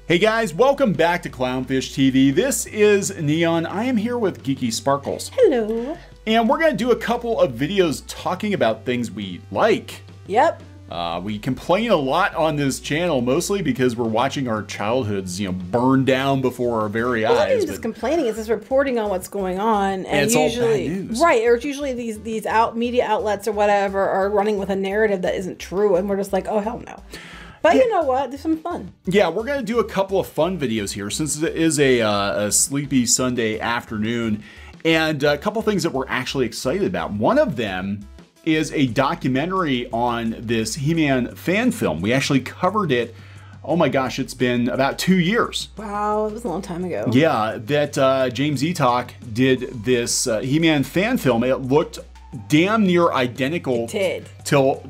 Hey guys, welcome back to Clownfish TV. This is Kneon. I am here with Geeky Sparkles. Hello. And we're going to do a couple of videos talking about things we like. Yep. We complain a lot on this channel, mostly because we're watching our childhoods, burn down before our very eyes. It's not even just complaining; it's just reporting on what's going on, and it's usually, all bad news. right? Or it's usually these media outlets or whatever are running with a narrative that isn't true, and we're just like, oh hell no. But you know what? There's some fun. Yeah, we're going to do a couple of fun videos here since it is a sleepy Sunday afternoon, and a couple things that we're actually excited about. One of them is a documentary on this He-Man fan film. We actually covered it, oh my gosh, it's been about 2 years. Wow, it was a long time ago. Yeah, that James Eatock did this He-Man fan film. It looked damn near identical to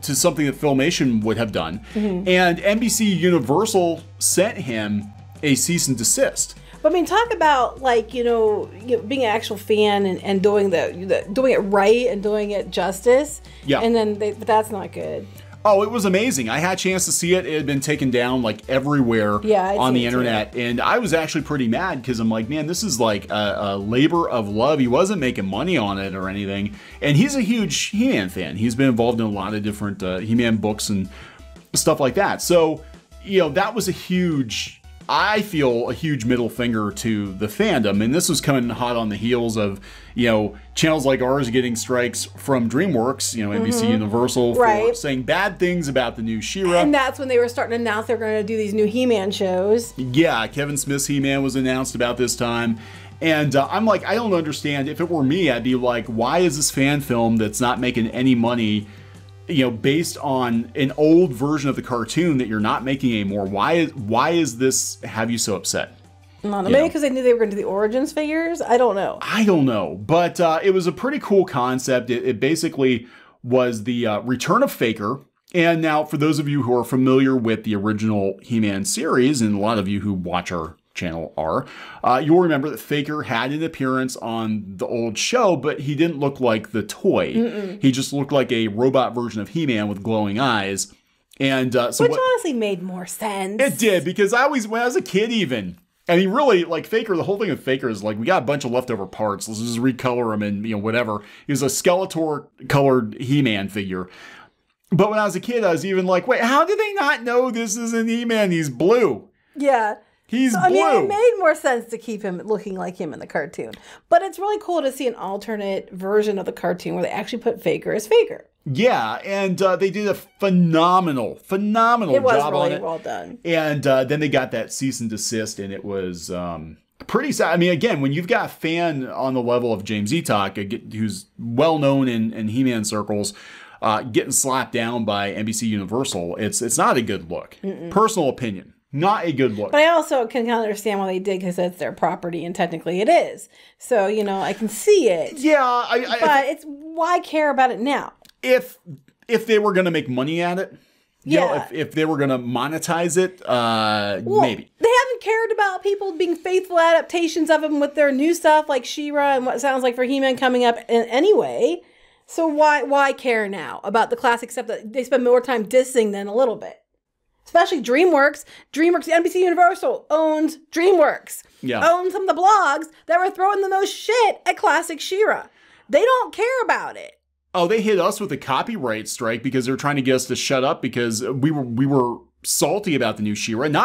something that Filmation would have done. And NBC Universal sent him a cease and desist. But I mean, talk about like, being an actual fan and doing doing it right and doing it justice. Yeah. And then but that's not good. Oh, it was amazing. I had a chance to see it. It had been taken down like everywhere on the internet. And I was actually pretty mad because I'm like, man, this is like a labor of love. He wasn't making money on it or anything. And he's a huge He-Man fan. He's been involved in a lot of different He-Man books and stuff like that. So, that was I feel a huge middle finger to the fandom, and this was coming hot on the heels of, channels like ours getting strikes from DreamWorks, NBC Universal, for saying bad things about the new She-Ra. And that's when they were starting to announce they're going to do these new He-Man shows. Yeah, Kevin Smith's He-Man was announced about this time. And I'm like, I don't understand. If it were me, I'd be like, why is this fan film that's not making any money, based on an old version of the cartoon that you're not making anymore? Why is this have you so upset? Maybe because they knew they were going to do the Origins figures? I don't know. But it was a pretty cool concept. It basically was the return of Faker. And now, for those of you who are familiar with the original He-Man series, and a lot of you who watch our channel are, you'll remember that Faker had an appearance on the old show, but he didn't look like the toy. He just looked like a robot version of He-Man with glowing eyes. And which honestly made more sense. It did, because when I was a kid even, and he really, like Faker, the whole thing with Faker is like, we got a bunch of leftover parts, let's just recolor him and, whatever. He was a Skeletor-colored He-Man figure. But when I was a kid, I was even like, wait, how did they not know this is an He-Man? He's blue. Yeah. He's blue. I mean, it made more sense to keep him looking like him in the cartoon. But it's really cool to see an alternate version of the cartoon where they actually put Faker as Faker. Yeah, and they did a phenomenal job on it. It was really well done. And then they got that cease and desist, and it was pretty sad. I mean, again, when you've got a fan on the level of James Eatock, who's well-known in He-Man circles, getting slapped down by NBC Universal, it's not a good look. Personal opinion. Not a good look. But I also can kind of understand why they did, because it's their property, and technically it is. So, I can see it. Yeah. But it's why care about it now? If they were going to make money at it, if they were going to monetize it, maybe. They haven't cared about people being faithful adaptations of them with their new stuff like She-Ra and what sounds like for He-Man coming up anyway. So why care now about the classic stuff that they spend more time dissing than a little bit? Especially DreamWorks. NBC Universal owns DreamWorks. Yeah. Owns some of the blogs that were throwing the most shit at classic She-Ra. They don't care about it. Oh, they hit us with a copyright strike because they're trying to get us to shut up because we were salty about the new She-Ra. And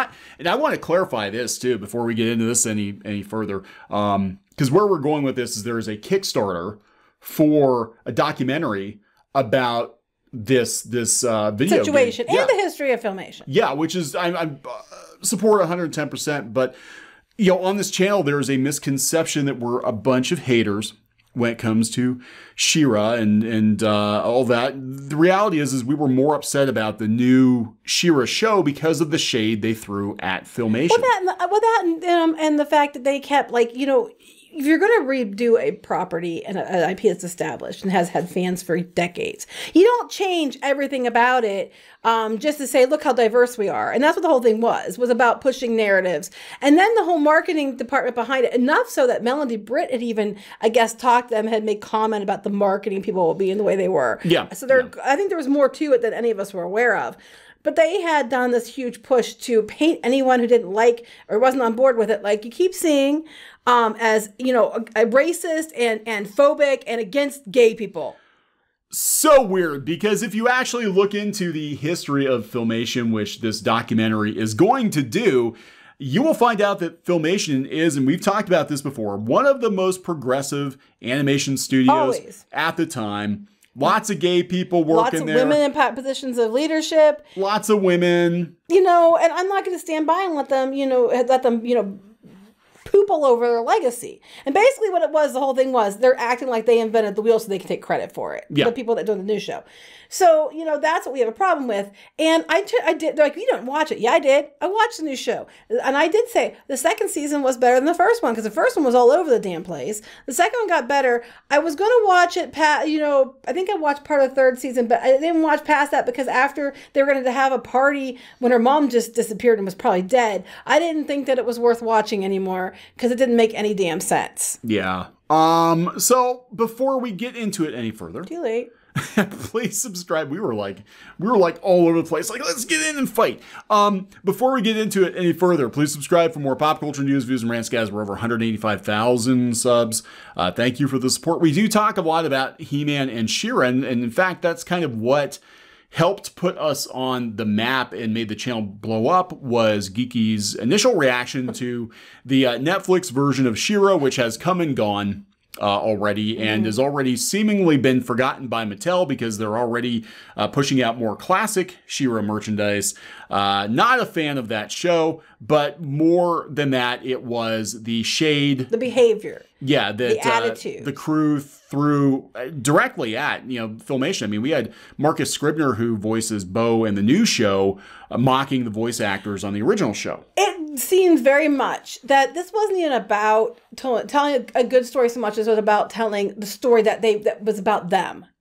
I want to clarify this too before we get into this any further. Because where we're going with this is there is a Kickstarter for a documentary about this video situation and the history of Filmation. Yeah, which is I support 110%. But on this channel there is a misconception that we're a bunch of haters when it comes to She-Ra and all that. The reality is we were more upset about the new She-Ra show because of the shade they threw at Filmation. And the fact that they kept if you're going to redo a property and an IP that's established and has had fans for decades, you don't change everything about it just to say, look how diverse we are. And that's what the whole thing was about pushing narratives. And then the whole marketing department behind it, enough so that Melanie Britt had even, I guess, talked to them, had made comment about the marketing people being the way they were. Yeah. So I think there was more to it than any of us were aware of. But they had done this huge push to paint anyone who didn't like or wasn't on board with it, like you keep seeing, as, you know, a racist and phobic and against gay people. So weird, because if you actually look into the history of Filmation, which this documentary is going to do, you will find out that Filmation is, and we've talked about this before, one of the most progressive animation studios at the time. Lots of gay people working there. Lots of women in positions of leadership. Lots of women. You know, and I'm not going to stand by and let them, poop all over their legacy. And basically what it was, the whole thing was, they're acting like they invented the wheel so they can take credit for it. Yeah. The people that do the news show. So, you know, that's what we have a problem with. And I did, they're like, you don't watch it. Yeah, I did. I watched the new show. And I did say the second season was better than the first one because the first one was all over the damn place. The second one got better. I was going to watch it, I think I watched part of the third season, but I didn't watch past that because after they were going to have a party when her mom just disappeared and was probably dead, I didn't think that it was worth watching anymore because it didn't make any damn sense. Yeah. So before we get into it any further. Too late. Please subscribe. We were like all over the place. Like, let's get in and fight. Before we get into it any further, please subscribe for more pop culture news, views, and rants, guys. We're over 185,000 subs. Thank you for the support. We do talk a lot about He-Man and She-Ra, and in fact, that's kind of what helped put us on the map and made the channel blow up was Geeky's initial reaction to the Netflix version of She-Ra, which has come and gone already and has already seemingly been forgotten by Mattel because they're already pushing out more classic She-Ra merchandise. Not a fan of that show, but more than that, it was the shade. The behavior. Yeah, the attitude. The crew threw directly at, Filmation. I mean, we had Marcus Scribner, who voices Bo in the new show, mocking the voice actors on the original show. It seems very much that this wasn't even about telling a good story so much as it was about telling the story that was about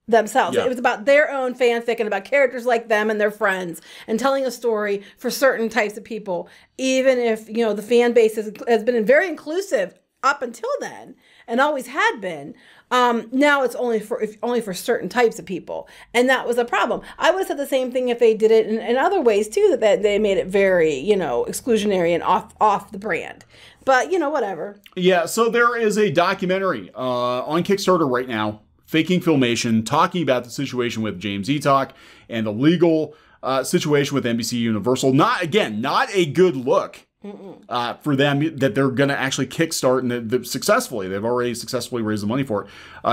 themselves. Yeah. It was about their own fanfic and about characters like them and their friends and telling a story for certain types of people, even if, the fan base has been very inclusive up until then and always had been. Now it's only for certain types of people. And that was a problem. I would have said the same thing if they did it in other ways too, that they made it very, exclusionary and off the brand. But, whatever. Yeah, so there is a documentary on Kickstarter right now, Faking Filmation, talking about the situation with James Eatock and the legal situation with NBC Universal. Not a good look. For them that they're going to actually kickstart and successfully. They've already successfully raised the money for it.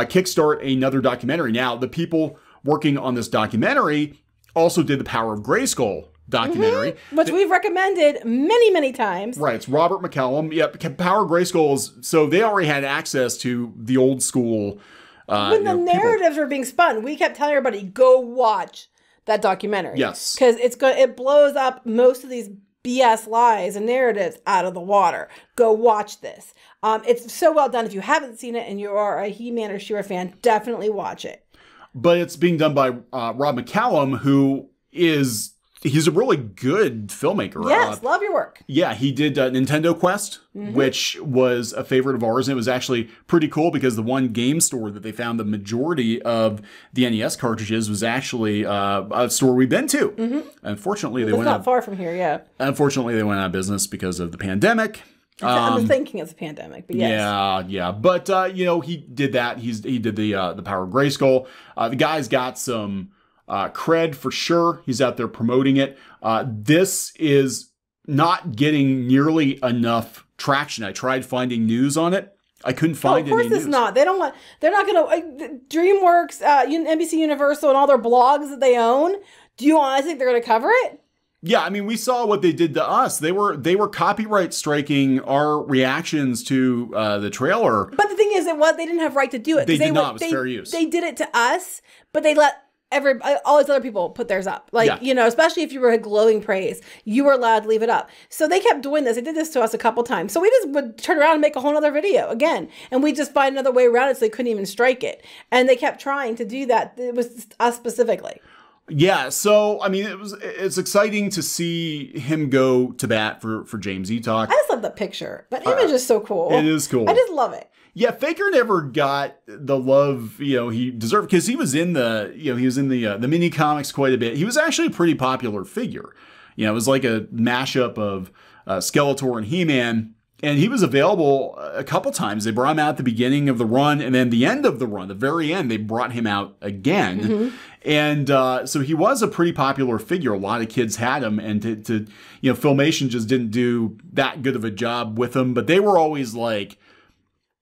Kickstart another documentary. Now, the people working on this documentary also did the Power of Grayskull documentary. Which we've recommended many, many times. Right. It's Robert McCallum. Yep. Power of Grayskull is, so they already had access to the old school. When the narratives were being spun, we kept telling everybody, go watch that documentary. Yes. Because it blows up most of these BS lies and narratives out of the water. Go watch this. It's so well done. If you haven't seen it and you are a He-Man or She-Ra fan, definitely watch it. But it's being done by Rob McCallum, who he's a really good filmmaker. Yes, love your work. Yeah, he did Nintendo Quest, which was a favorite of ours. And it was actually pretty cool because the one game store that they found the majority of the NES cartridges was actually a store we've been to. Unfortunately, they went not far from here, yeah. Unfortunately, they went out of business because of the pandemic. I'm thinking it's a pandemic, but yes. Yeah. But, he did that. He did the Power of Grayskull. The guy's got some cred for sure. He's out there promoting it. This is not getting nearly enough traction. I tried finding news on it. I couldn't find any news. Of course it's not. They're not going to, DreamWorks, NBC Universal and all their blogs that they own. Do you honestly think they're going to cover it? Yeah, I mean, we saw what they did to us. They were copyright striking our reactions to the trailer. But the thing is that they didn't have right to do it. They did not. It was fair use. They did it to us, but they let all these other people put theirs up. Especially if you were glowing praise, you were allowed to leave it up. So they kept doing this. They did this to us a couple times. So we just would turn around and make a whole other video again. And we just find another way around it so they couldn't even strike it. And they kept trying to do that. It was us specifically. Yeah, so I mean, it's exciting to see him go to bat for James Eatock. I just love the picture. That image is so cool. It is cool. I just love it. Yeah, Faker never got the love he deserved because he was in the the mini comics quite a bit. He was actually a pretty popular figure. It was like a mashup of Skeletor and He-Man. And he was available a couple times. They brought him out at the beginning of the run, and then the end of the run, the very end, they brought him out again. Mm-hmm. And so he was a pretty popular figure. A lot of kids had him, and Filmation just didn't do that good of a job with him. But they were always like,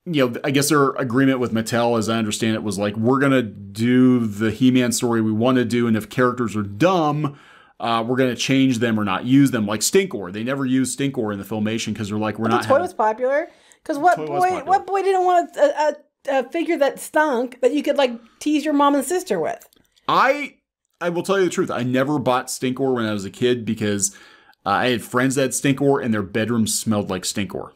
I guess their agreement with Mattel, as I understand it, was like, we're gonna do the He-Man story we want to do, and if characters are dumb, we're going to change them or not use them. Like Stinkor. They never used Stinkor in the Filmation because they're like, the toy was popular? Because what boy didn't want a figure that stunk that you could like tease your mom and sister with? I will tell you the truth. I never bought Stinkor when I was a kid because I had friends that had Stinkor and their bedrooms smelled like Stinkor.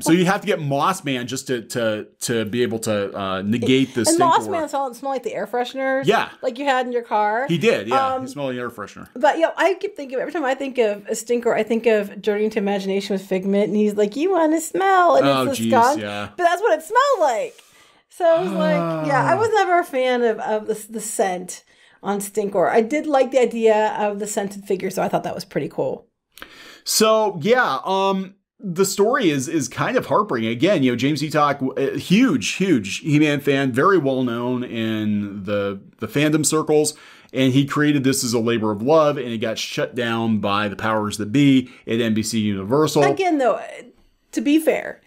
So you have to get Moss Man just to be able to negate the Stinkor. And Moss Man smelled like the air fresheners. Yeah. Like you had in your car. He did, yeah. He smelled like air freshener. But, I keep thinking, every time I think of a Stinkor, I think of Journey into Imagination with Figment. And he's like, you want to smell. And it's a skunk. Yeah. But that's what it smelled like. So I was like, I was never a fan of the scent on Stinkor. I did like the idea of the scented figure, so I thought that was pretty cool. So, the story is kind of heartbreaking. Again, James Eatock, huge He-Man fan, very well known in the fandom circles, and he created this as a labor of love, and it got shut down by the powers that be at NBC Universal. Again, though, to be fair,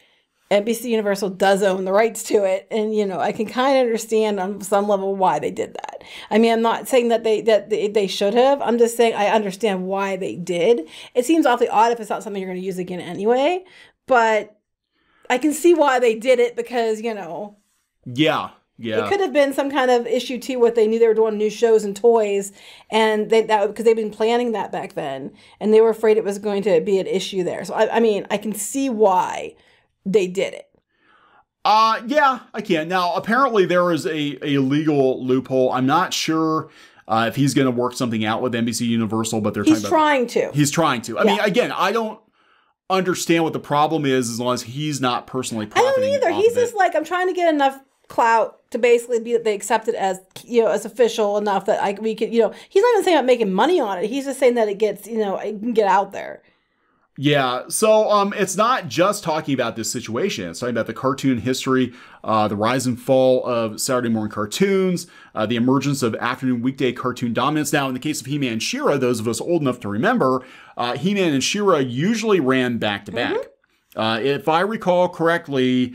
NBC Universal does own the rights to it, and I can kind of understand on some level why they did that. I mean, I'm not saying that they should have. I'm just saying I understand why they did. It seems awfully odd if it's not something you're going to use again anyway, but I can see why they did it because Yeah. It could have been some kind of issue too. What they knew they were doing new shows and toys, and because they've been planning that back then, and they were afraid it was going to be an issue there. So I mean, I can see why they did it. Yeah, I can. Now, apparently there is a legal loophole. I'm not sure if he's going to work something out with NBC Universal, but he's trying to. He's trying to. I mean, again, I don't understand what the problem is as long as he's not personally profiting. I don't either. He's just like, I'm trying to get enough clout to basically be that they accept it as as official enough that we could he's not even saying about making money on it. He's just saying that it gets it can get out there. Yeah, so it's not just talking about this situation. It's talking about the cartoon history, the rise and fall of Saturday morning cartoons, the emergence of afternoon weekday cartoon dominance. Now, in the case of He-Man and She-Ra, those of us old enough to remember, He-Man and She-Ra usually ran back-to-back. Mm-hmm. If I recall correctly,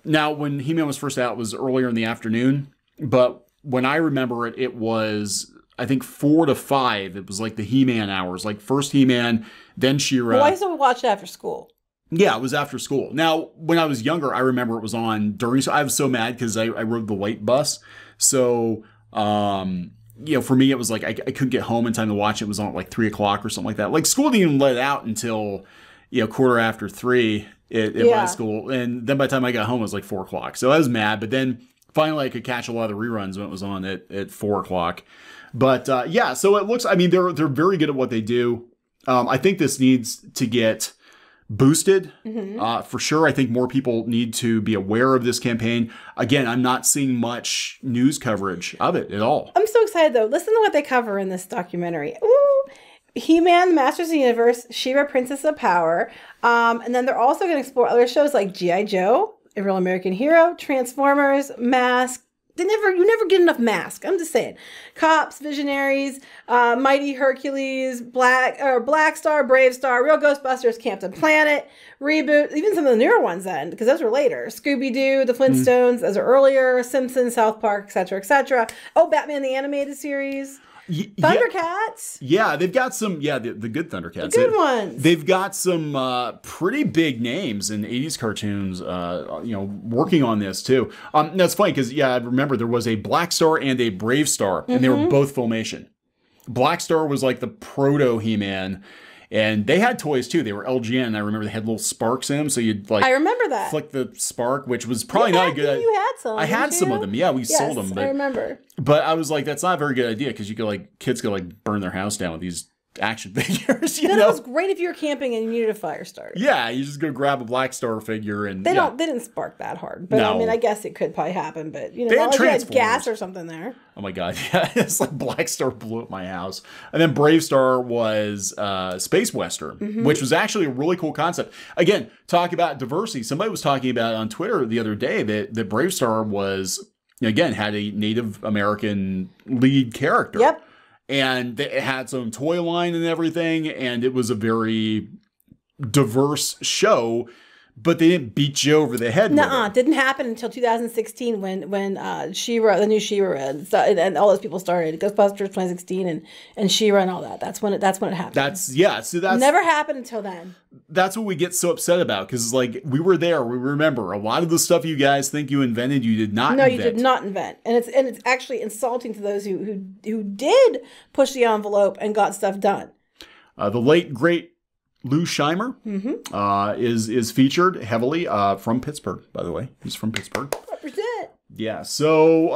now when He-Man was first out, it was earlier in the afternoon, but when I remember it, it was, I think, 4 to 5. It was like the He-Man hours, like first He-Man, then She-Ra. Well, I used to watch it after school. Yeah, it was after school. Now, when I was younger, I remember it was on during. So I was so mad because I rode the late bus. So, for me, it was like I couldn't get home in time to watch it. It was on at like 3 o'clock or something like that. Like school didn't even let it out until 3:15 at my school. And then by the time I got home, it was like 4 o'clock. So I was mad. But then finally, I could catch a lot of the reruns when it was on at 4 o'clock. But so it looks. I mean, they're very good at what they do. I think this needs to get boosted for sure. I think more people need to be aware of this campaign. Again, I'm not seeing much news coverage of it at all. I'm so excited though. Listen to what they cover in this documentary. Ooh, He-Man, the Masters of the Universe, She-Ra, Princess of Power, and then they're also going to explore other shows like G.I. Joe, A Real American Hero, Transformers, Mask. You never get enough Mask. I'm just saying. Cops, Visionaries, Mighty Hercules, Black Star, Brave Star, Real Ghostbusters, Captain Planet, Reboot, even some of the newer ones then, because those were later. Scooby-Doo, The Flintstones, those are earlier, Simpsons, South Park, etc., etc. Oh, Batman the Animated Series. Thundercats. Yeah, they've got some, the good Thundercats. The good ones. They've got some pretty big names in 80s cartoons, working on this too. That's funny because, I remember there was a Black Star and a Brave Star, and they were both Filmation. Black Star was like the proto He-Man, And they had toys too. They were LGN. I remember they had little sparks in them, so you'd like. I remember that. Flick the spark, which was probably not a good. You had some. I had some of them. Yeah, we sold them. But, I remember. But I was like, that's not a very good idea because you could like kids could like burn their house down with these action figures. You know? It was great if you were camping and you needed a fire starter. Yeah, you just go grab a Black Star figure and they didn't spark that hard. But I mean, I guess it could probably happen. But you know, not like you had gas or something there. Oh my god, yeah, it's like Black Star blew up my house. And then Brave Star was Space Western, which was actually a really cool concept. Again, talk about diversity. Somebody was talking about on Twitter the other day that Brave Star was, again, had a Native American lead character. Yep. And it had its own toy line and everything, and it was a very diverse show, but they didn't beat you over the head. Nuh-uh, it didn't happen until 2016 when She-Ra, the new She-Ra, and all those people started. Ghostbusters 2016 and She-Ra and all that. That's when it happened. So that's never happened until then. That's what we get so upset about, because like we were there, we remember a lot of the stuff you guys think you invented, you did not invent. No, you did not invent, and it's actually insulting to those who did push the envelope and got stuff done. The late great Lou Scheimer is featured heavily from Pittsburgh, by the way. He's from Pittsburgh. Represent. Yeah. So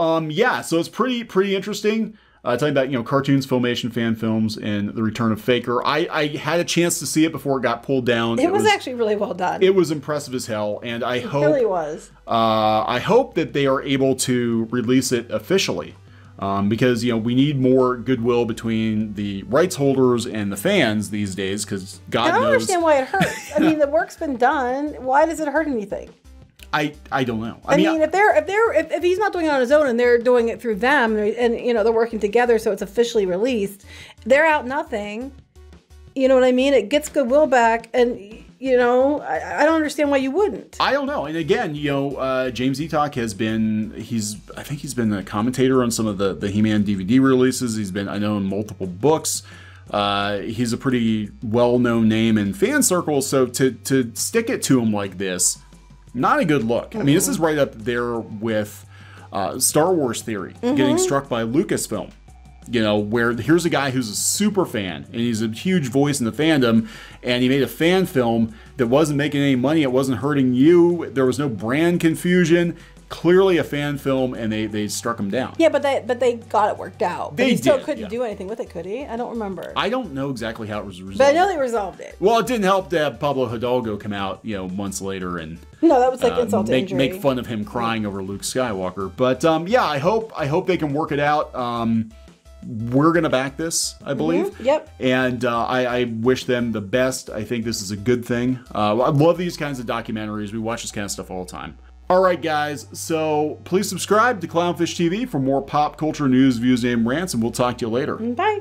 so it's pretty interesting. Talking about cartoons, Filmation, fan films, and the return of Faker. I had a chance to see it before it got pulled down. It was actually really well done. It was impressive as hell, and I hope really was. I hope that they are able to release it officially. Because we need more goodwill between the rights holders and the fans these days. Because God knows, I don't understand why it hurts. I mean, the work's been done. Why does it hurt anything? I don't know. I mean, if he's not doing it on his own and they're doing it through them, and they're working together, so it's officially released, they're out nothing. You know what I mean? It gets goodwill back, and I don't understand why you wouldn't. I don't know. And again, James Eatock has been, I think he's been a commentator on some of the He-Man DVD releases. He's been, I know, in multiple books. He's a pretty well-known name in fan circles. So to stick it to him like this, not a good look. I mean, this is right up there with Star Wars Theory getting struck by Lucasfilm. Where here's a guy who's a super fan and he's a huge voice in the fandom, and he made a fan film that wasn't making any money. It wasn't hurting you. There was no brand confusion. Clearly a fan film, and they struck him down. Yeah, but they got it worked out. But he still couldn't do anything with it, could he? I don't remember. I don't know exactly how it was resolved. But I know they resolved it. Well, it didn't help to have Pablo Hidalgo come out, months later and no, that was like insult to injury. Make fun of him crying over Luke Skywalker. But I hope they can work it out. We're going to back this, I believe. Yep. And I wish them the best. I think this is a good thing. I love these kinds of documentaries. We watch this kind of stuff all the time. All right, guys. So please subscribe to Clownfish TV for more pop culture news, views, and rants, and we'll talk to you later. Bye.